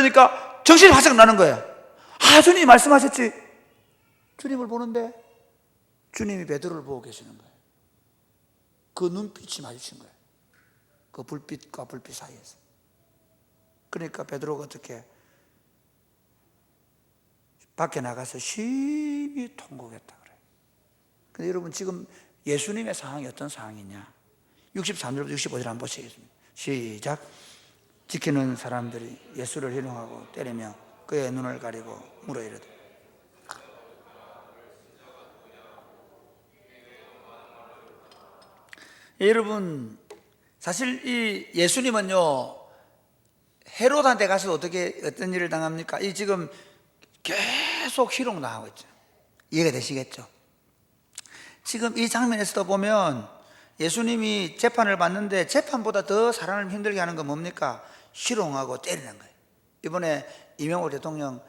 그러니까 정신이 바짝 나는 거예요. 아, 주님이 말씀하셨지. 주님을 보는데 주님이 베드로를 보고 계시는 거예요. 그 눈빛이 마주친 거예요. 그 불빛과 불빛 사이에서. 그러니까 베드로가 어떻게 밖에 나가서 심히 통곡했다 그래요. 근데 여러분, 지금 예수님의 상황이 어떤 상황이냐? 63절부터 65절 한번 보시겠습니다. 시작. 지키는 사람들이 예수를 희롱하고 때리며 그의 눈을 가리고 물어 이르되, 여러분, 사실 이 예수님은요, 헤롯한테 가서 어떤 일을 당합니까? 이 지금 계속 희롱당하고 있죠. 이해가 되시겠죠? 지금 이 장면에서도 보면 예수님이 재판을 받는데 재판보다 더 사람을 힘들게 하는 건 뭡니까? 희롱하고 때리는 거예요. 이번에 이명호 대통령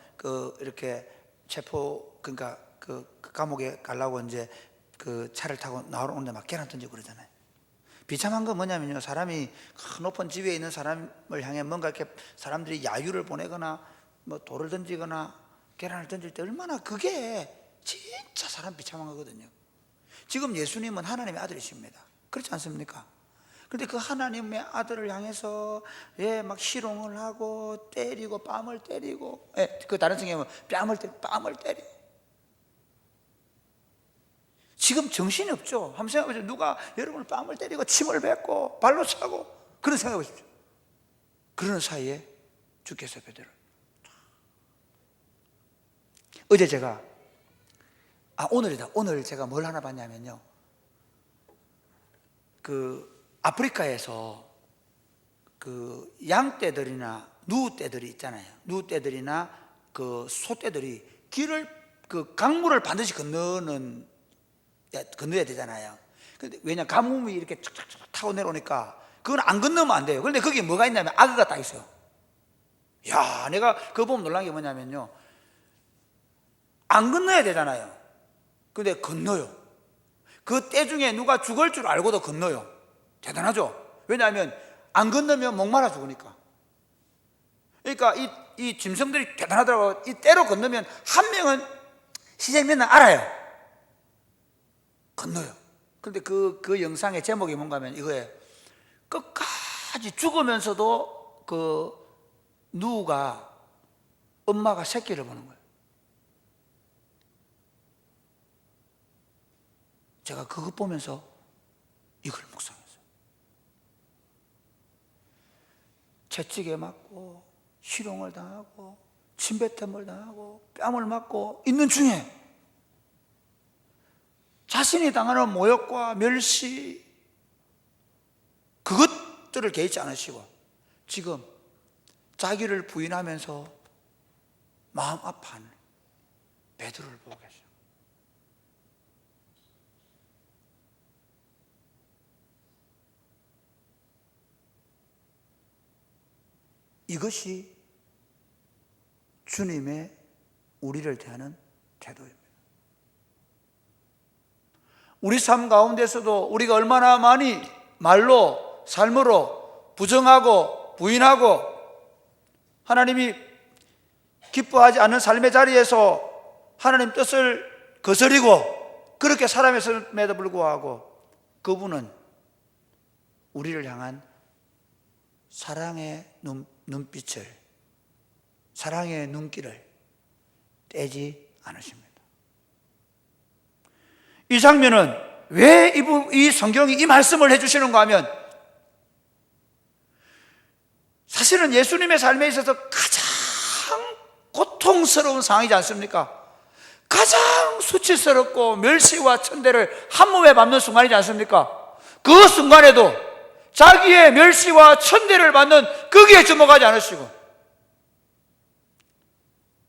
이렇게 그러니까 그 감옥에 가려고 이제 그 차를 타고 나오는데 막 계란 던지고 그러잖아요. 비참한 건 뭐냐면요, 사람이 높은 지위에 있는 사람을 향해 뭔가 이렇게 사람들이 야유를 보내거나 뭐 돌을 던지거나 계란을 던질 때 얼마나 그게 진짜 사람 비참한 거거든요. 지금 예수님은 하나님의 아들이십니다. 그렇지 않습니까? 그런데 그 하나님의 아들을 향해서 막 희롱을 하고 때리고 뺨을 때리고, 그 다른 성경에 보면 뺨을 때리고. 지금 정신이 없죠. 한번 생각해보세요. 누가 여러분을 뺨을 때리고 침을 뱉고 발로 차고, 그런 생각해 보십시오. 그러는 사이에 주께서 베드로를, 어제 제가 오늘 제가 뭘 하나 봤냐면요, 그 아프리카에서 그 양떼들이나 누떼들이 있잖아요. 누떼들이나 그 소떼들이 그 강물을 반드시 건너야 되잖아요. 근데 왜냐, 가뭄이 이렇게 촥촥촥 타고 내려오니까 그건 안 건너면 안 돼요. 그런데 거기 뭐가 있냐면 아그가 딱 있어요. 야, 내가 그거 보면 놀란 게 뭐냐면요, 안 건너야 되잖아요. 근데 건너요. 그 때 중에 누가 죽을 줄 알고도 건너요. 대단하죠? 왜냐하면 안 건너면 목말라 죽으니까. 그러니까 이 짐승들이 대단하더라고요. 이 때로 건너면 한 명은 희생면은 알아요. 건너요. 그런데 그 영상의 제목이 뭔가 하면 이거예요. 끝까지 죽으면서도 그 누가 엄마가 새끼를 보는 거예요. 제가 그거 보면서 이걸 묵상했어요. 채찍에 맞고 희롱을 당하고 침뱉음을 당하고 뺨을 맞고 있는 중에 자신이 당하는 모욕과 멸시, 그것들을 개의치 않으시고 지금 자기를 부인하면서 마음 아파하는 베드로를 보고 계셔요. 이것이 주님의 우리를 대하는 태도입니다. 우리 삶 가운데서도 우리가 얼마나 많이 말로, 삶으로 부정하고 부인하고 하나님이 기뻐하지 않는 삶의 자리에서 하나님 뜻을 거스리고 그렇게 살아왔음에도 불구하고 그분은 우리를 향한 사랑의 눈빛을, 사랑의 눈길을 떼지 않으십니다. 이 장면은 왜 이 성경이 이 말씀을 해주시는가 하면, 사실은 예수님의 삶에 있어서 가장 고통스러운 상황이지 않습니까? 가장 수치스럽고 멸시와 천대를 한 몸에 받는 순간이지 않습니까? 그 순간에도 자기의 멸시와 천대를 받는 거기에 주목하지 않으시고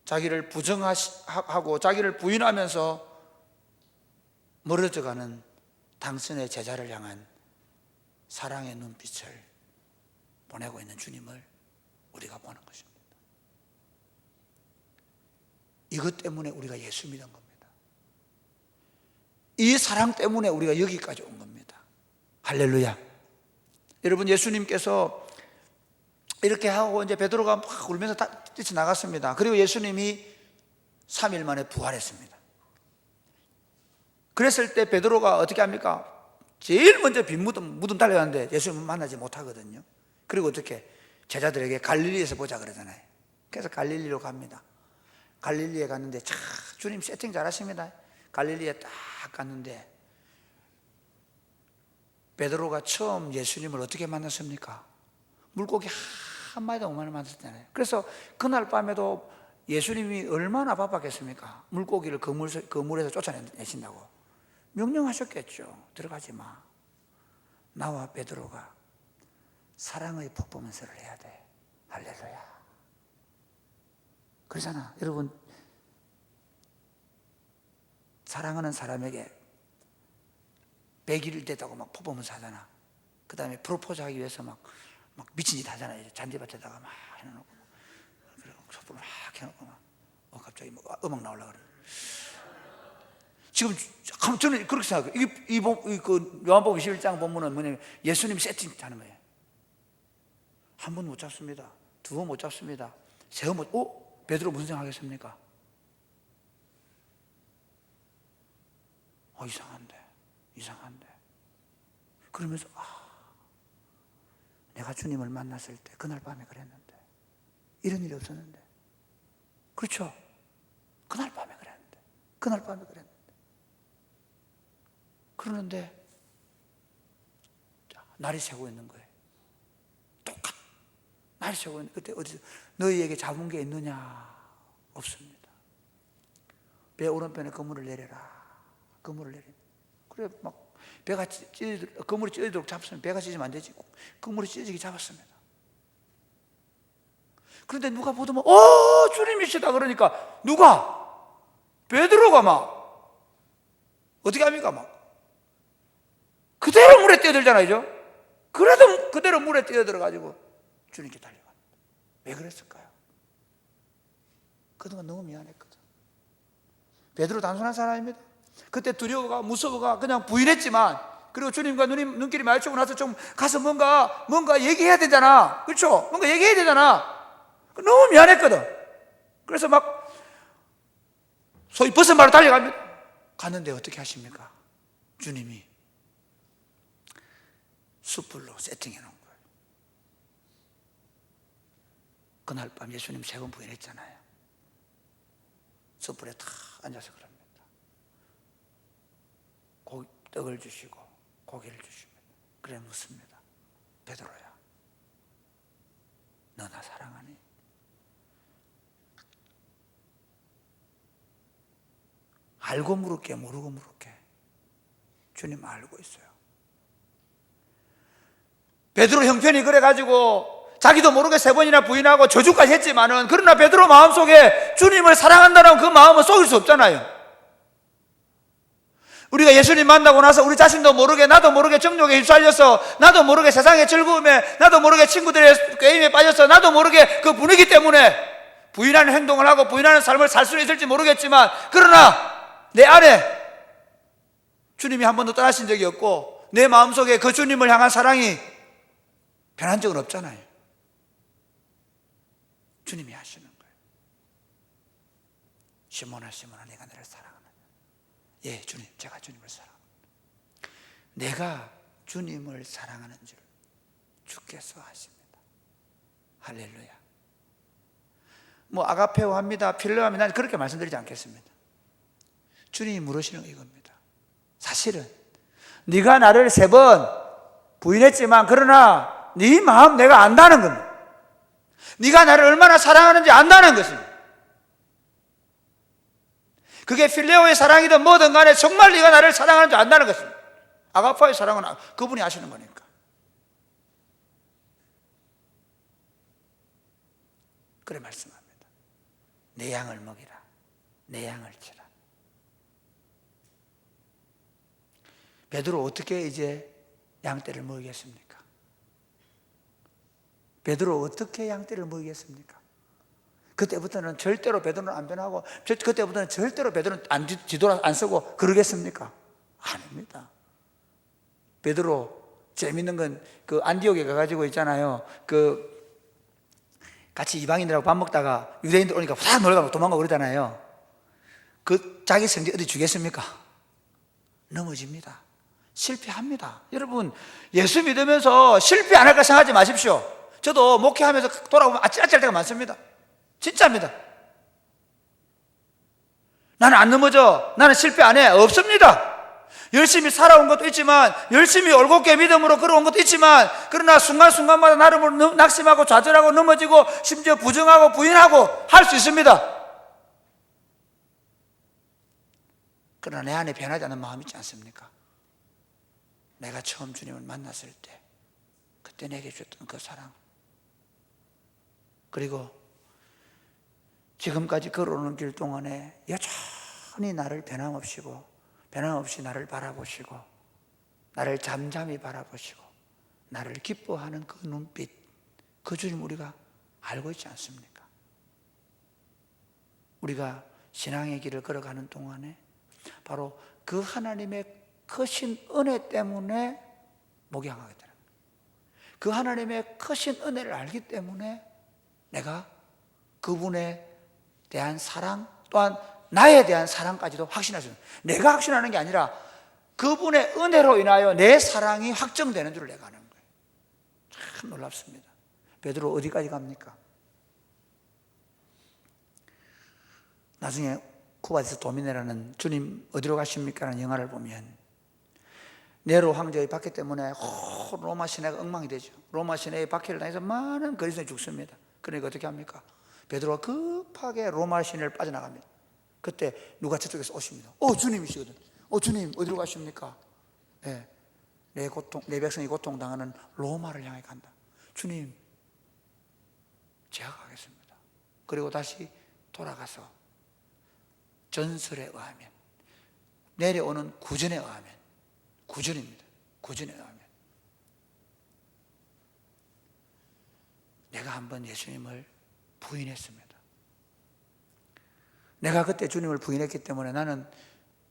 자기를 부정하고 자기를 부인하면서 멀어져가는 당신의 제자를 향한 사랑의 눈빛을 보내고 있는 주님을 우리가 보는 것입니다. 이것 때문에 우리가 예수 믿은 겁니다. 이 사랑 때문에 우리가 여기까지 온 겁니다. 할렐루야. 여러분, 예수님께서 이렇게 하고 이제 베드로가 막 울면서 뛰쳐나갔습니다. 그리고 예수님이 3일 만에 부활했습니다. 그랬을 때 베드로가 어떻게 합니까? 제일 먼저 빈 무덤 달려가는데 예수님은 만나지 못하거든요. 그리고 어떻게 제자들에게 갈릴리에서 보자 그러잖아요. 그래서 갈릴리로 갑니다. 갈릴리에 갔는데 참 주님 세팅 잘하십니다. 갈릴리에 딱 갔는데 베드로가 처음 예수님을 어떻게 만났습니까? 물고기 한 마리도 못 만났잖아요. 그래서 그날 밤에도 예수님이 얼마나 바빴겠습니까? 물고기를 그물에서 쫓아내신다고 명령하셨겠죠. 들어가지 마. 나와 베드로가 사랑의 퍼포먼스를 해야 돼. 할렐루야. 그러잖아. 여러분, 사랑하는 사람에게 100일 됐다고 막 퍼포먼스 하잖아. 그 다음에 프로포즈 하기 위해서 막 미친 짓 하잖아요. 잔디밭에다가 막 해놓고, 그리고 촛불을 막 해놓고 막, 갑자기 뭐 음악 나오려고 그래. 지금 저는 그렇게 생각해요. 그 요한복음 21장 본문은 뭐냐면 예수님 세팅 하는 거예요. 한 번 못 잡습니다. 두 번 못 잡습니다. 세 번 못, 베드로 무슨 생각하겠습니까? 이상한데. 그러면서, 내가 주님을 만났을 때, 그날 밤에 그랬는데, 이런 일이 없었는데. 그렇죠? 그날 밤에 그랬는데. 그러는데, 날이 새고 있는 거예요. 날이 새고 있는, 그때 어디서, 너희에게 잡은 게 있느냐? 없습니다. 배 오른편에 그물을 내려라. 그래, 막, 배가 그물이 찢어지도록 잡았으면 배가 찢어지면 안 되지. 그물이 찢어지게 잡았습니다. 그런데 누가 보더만, 주님이시다. 그러니까, 누가? 베드로가 막, 어떻게 합니까? 막, 그대로 물에 뛰어들잖아요. 그래도 그대로 물에 뛰어들어가지고 주님께 달려갑니다. 왜 그랬을까요? 그동안 너무 미안했거든. 베드로 단순한 사람입니다. 그때 두려워가 무서워가 그냥 부인했지만, 그리고 주님과 눈길이 마주치고 나서 좀 가서 뭔가 얘기해야 되잖아. 그렇죠? 뭔가 얘기해야 되잖아. 너무 미안했거든. 그래서 막 소위 버선발로 달려갑니다. 갔는데 어떻게 하십니까? 주님이 숯불로 세팅해 놓은 거예요. 그날 밤 예수님 3번 부인했잖아요. 숯불에 탁 앉아서 그럽니다. 떡을 주시고 고기를 주십니다. 그래 묻습니다. 베드로야, 너 나 사랑하니? 알고 물을게, 모르고 물을게? 주님 알고 있어요. 베드로 형편이 그래가지고 자기도 모르게 3번이나 부인하고 저주까지 했지만은, 그러나 베드로 마음속에 주님을 사랑한다는 그 마음은 속일 수 없잖아요. 우리가 예수님 만나고 나서 우리 자신도 모르게, 나도 모르게 정욕에 휩쓸려서, 나도 모르게 세상의 즐거움에, 나도 모르게 친구들의 게임에 빠져서, 나도 모르게 그 분위기 때문에 부인하는 행동을 하고 부인하는 삶을 살 수는 있을지 모르겠지만, 그러나 내 안에 주님이 한 번도 떠나신 적이 없고 내 마음속에 그 주님을 향한 사랑이 변한 적은 없잖아요. 주님이 하시는 거예요. 시몬아 시몬아, 내가 너를 사랑하느냐? 예, 주님, 제가 주님을 사랑합니다. 내가 주님을 사랑하는 줄 주께서 아십니다. 할렐루야. 뭐 아가페오 합니다, 필레오 합니다. 난 그렇게 말씀드리지 않겠습니다. 주님이 물으시는 거 이겁니다. 사실은 네가 나를 3번 부인했지만, 그러나 네 마음 내가 안다는 겁니다. 네가 나를 얼마나 사랑하는지 안다는 것입니다. 그게 필레오의 사랑이든 뭐든 간에 정말 네가 나를 사랑하는 줄 안다는 것입니다. 아가파의 사랑은 그분이 아시는 거니까. 그래 말씀합니다. 내 양을 먹이라, 내 양을 치라. 베드로 어떻게 이제 양떼를 먹이겠습니까? 베드로 어떻게 양떼를 먹이겠습니까? 그때부터는 절대로 베드로는 안 변하고, 그때부터는 절대로 베드로는 뒤돌아 안 쓰고 그러겠습니까? 아닙니다. 베드로 재밌는 건 그 안디옥에 가가지고 있잖아요. 그 같이 이방인들하고 밥 먹다가 유대인들 오니까 싹 놀라고 도망가고 그러잖아요. 그 자기 성질 어디 주겠습니까? 넘어집니다. 실패합니다. 여러분, 예수 믿으면서 실패 안 할까 생각하지 마십시오. 저도 목회하면서 돌아보면 아찔아찔할 때가 많습니다. 진짜입니다. 나는 안 넘어져, 나는 실패 안 해, 없습니다. 열심히 살아온 것도 있지만, 열심히 올곧게 믿음으로 걸어온 것도 있지만, 그러나 순간순간마다 나를 낙심하고 좌절하고 넘어지고 심지어 부정하고 부인하고 할 수 있습니다. 그러나 내 안에 변하지 않는 마음이 있지 않습니까? 내가 처음 주님을 만났을 때 그때 내게 주셨던 그 사랑, 그리고 지금까지 걸어오는 길 동안에 여전히 나를 변함없이 나를 바라보시고 나를 잠잠히 바라보시고 나를 기뻐하는 그 눈빛, 그 주님 우리가 알고 있지 않습니까? 우리가 신앙의 길을 걸어가는 동안에 바로 그 하나님의 크신 은혜 때문에 목양하게 되는 거예요. 그 하나님의 크신 은혜를 알기 때문에 내가 그분에 대한 사랑, 또한 나에 대한 사랑까지도 확신할 수 있는, 내가 확신하는 게 아니라 그분의 은혜로 인하여 내 사랑이 확정되는 줄을 내가 아는 거예요. 참 놀랍습니다. 베드로 어디까지 갑니까? 나중에 쿠바디스 도미네라는 주님 어디로 가십니까? 라는 영화를 보면 네로 황제의 박해 때문에 로마 시내가 엉망이 되죠. 로마 시내의 박해를 당해서 많은 그리스도인이 죽습니다. 그러니까 어떻게 합니까? 베드로가 급하게 로마 시내를 빠져나갑니다. 그때 누가 저쪽에서 오십니다. 주님이시거든. 주님 어디로 가십니까? 네, 내 백성이 고통당하는 로마를 향해 간다. 주님, 제가 가겠습니다. 그리고 다시 돌아가서 전설에 의하면, 내려오는 구전에 의하면, 구전입니다. 구전에 의하면 내가 한번 예수님을 부인했습니다. 내가 그때 주님을 부인했기 때문에 나는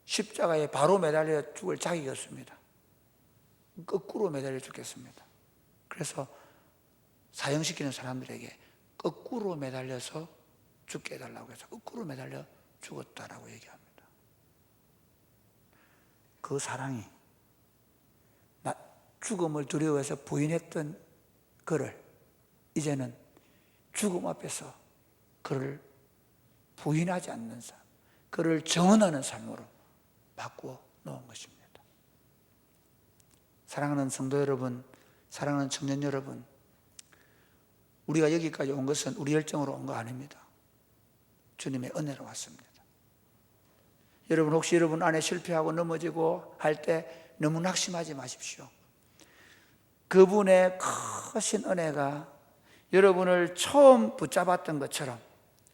십자가에 바로 매달려 죽을 자격이 없습니다. 거꾸로 매달려 죽겠습니다. 그래서 사형시키는 사람들에게 거꾸로 매달려서 죽게 해달라고 해서 거꾸로 매달려 죽었다라고 얘기합니다. 그 사랑이 죽음을 두려워해서 부인했던 그를 이제는 죽음 앞에서 그를 부인하지 않는 삶, 그를 정언하는 삶으로 바꾸어 놓은 것입니다. 사랑하는 성도 여러분, 사랑하는 청년 여러분, 우리가 여기까지 온 것은 우리 열정으로 온 거 아닙니다. 주님의 은혜로 왔습니다. 여러분, 혹시 여러분 안에 실패하고 넘어지고 할 때 너무 낙심하지 마십시오. 그분의 크신 은혜가 여러분을 처음 붙잡았던 것처럼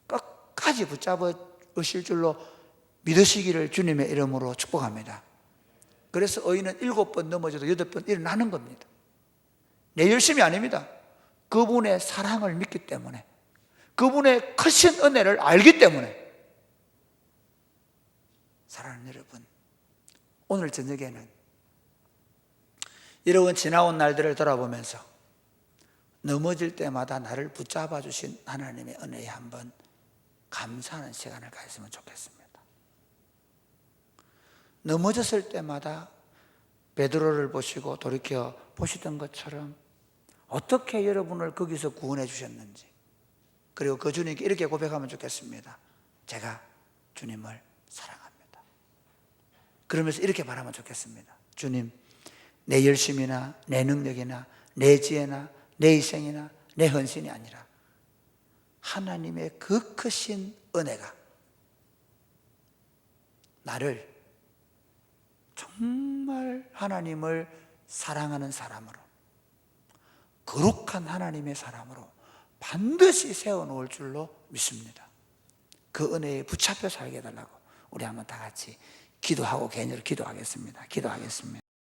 끝까지 붙잡으실 줄로 믿으시기를 주님의 이름으로 축복합니다. 그래서 의인은 7번 넘어져도 8번 일어나는 겁니다. 내 열심이 아닙니다. 그분의 사랑을 믿기 때문에, 그분의 크신 은혜를 알기 때문에. 사랑하는 여러분, 오늘 저녁에는 여러분 지나온 날들을 돌아보면서 넘어질 때마다 나를 붙잡아 주신 하나님의 은혜에 한번 감사하는 시간을 가졌으면 좋겠습니다. 넘어졌을 때마다 베드로를 보시고 돌이켜 보시던 것처럼 어떻게 여러분을 거기서 구원해 주셨는지, 그리고 그 주님께 이렇게 고백하면 좋겠습니다. 제가 주님을 사랑합니다. 그러면서 이렇게 말하면 좋겠습니다. 주님, 내 열심이나 내 능력이나 내 지혜나 내 희생이나 내 헌신이 아니라 하나님의 그 크신 은혜가 나를 정말 하나님을 사랑하는 사람으로, 거룩한 하나님의 사람으로 반드시 세워놓을 줄로 믿습니다. 그 은혜에 붙잡혀 살게 해달라고 우리 한번 다 같이 기도하고 개인적으로 기도하겠습니다.